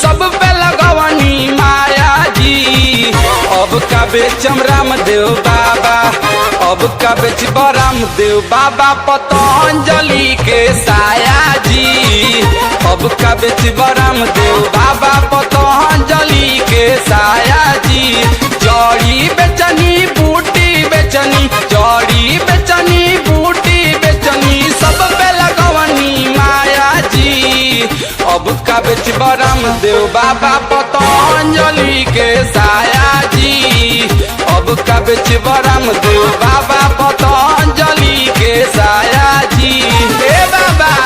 सब पे लगवनी माया जी। अब का बेचम रामदेव बाबा, अब का बेचब रामदेव बाबा पतंजलि के साया जी। अब का बेचब रामदेव बाबा पतंजलि के साया जी। जड़ी बेचनी बूटी बेचनी, जड़ी बेचनी बूटी बेचनी सब पे लगवनी माया जी। अब का बेचब रामदेव बाबा पतंजलि के साया जी। अब का बेचब रामदेव बाबा पतंजलि के साया जी। हे बाबा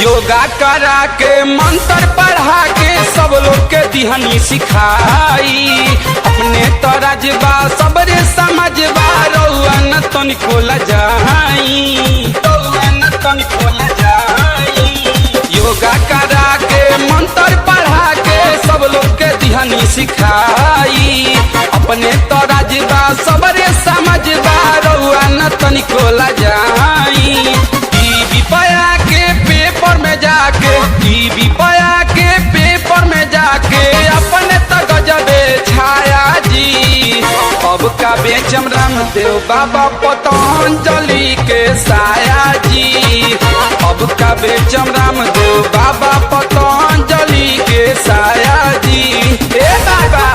योगा करा के मंत्र पढ़ा के सब लोग के दिहनी सिखाई। अपने तो राजबा सबरे समझबा रउअन तनिको लजाई, रउअन तनिको लजाई। योगा करा के मंत्र पढ़ा के सब लोग के दिहनी सिखाई। अपने तो राजबा सबरे समझबा रउअन तनिको लजाई। टीवी पया के पेपर में जाके, टीवी पया के पेपर में जाके अपने तो गजबे छाया जी। अब का बेचम रामदेव बाबा पतंजलि के साया जी। अब का बेचम रामदेव बाबा पतंजलि के साया जी। हे बाबा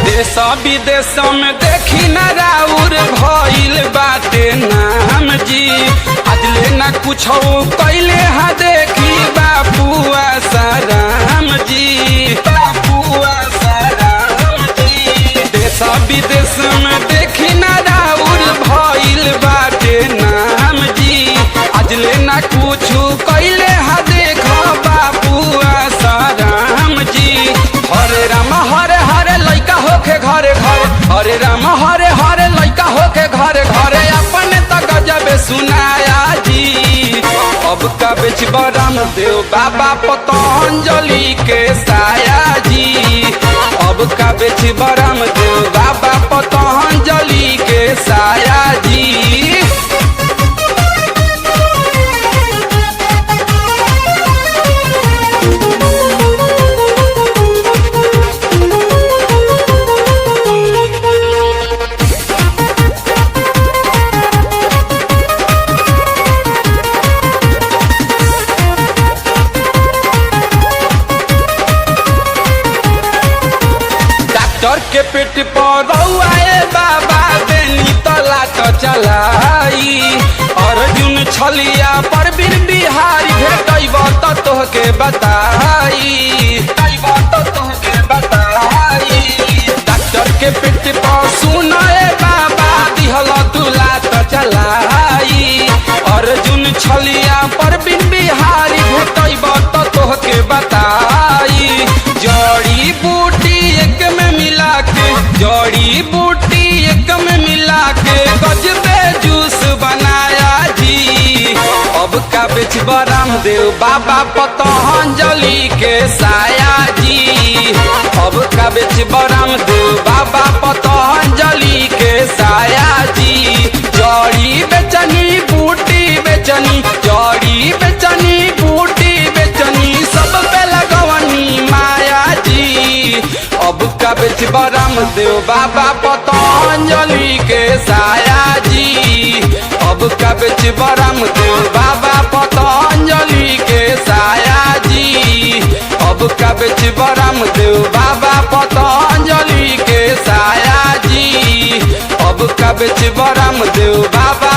देश विदेश में देखी न राउर भइल बाटे नाम जी। अजले न कुछ कैले हा देखी बापुआ साराम जी, बापुआ साराम जी। देश विदेश में देखी न राउर भइल बाटे नाम जी। अजले न कुछ कैले हा देख बापुआ साराम जी। हरे राम हरे हरे लइका होके घरे घरे, हरे राम हरे हरे लइका होके घरे घरे अपने तो गजबे सुनाया जी। अब का बेचब रामदेव बाबा पतंजलि के साया जी। अब का बेचब रामदेव बाबा पतंजलि के साया जी। डॉक्टर के पेट पर रउआए बाबा देनी तला तो चलाई। अर्जुन छलिया परवीन बिहारी भेटब तो तोहके बताई, तो तोहके बताई। डॉक्टर के पेट पर सुनाए बाबा दिहल तुला तो चलाई। अर्जुन छलिया परवीन बिहारी भेटब तो तोहके बताई। जड़ी बूटी एक में मिला के, जड़ी बूटी एक में मिला के गजबे जूस बनाया जी। अब का बेचब रामदेव बाबा पतंजलि के साया जी। अब का बेचब रामदेव बाबा पतंजलि के साया जी। जड़ी बेचनी बूटी बेचनी, जड़ी बेचनी बूटी बेचनी सब पे लगवनी माया जी। अब का बेचब रामदेव बाबा पतंजलि के साया जी। अब का बेचब रामदेव बाबा पतंजलि के साया जी। अब का बेचब रामदेव बाबा पतंजलि के साया जी। अब का बेचब रामदेव बाबा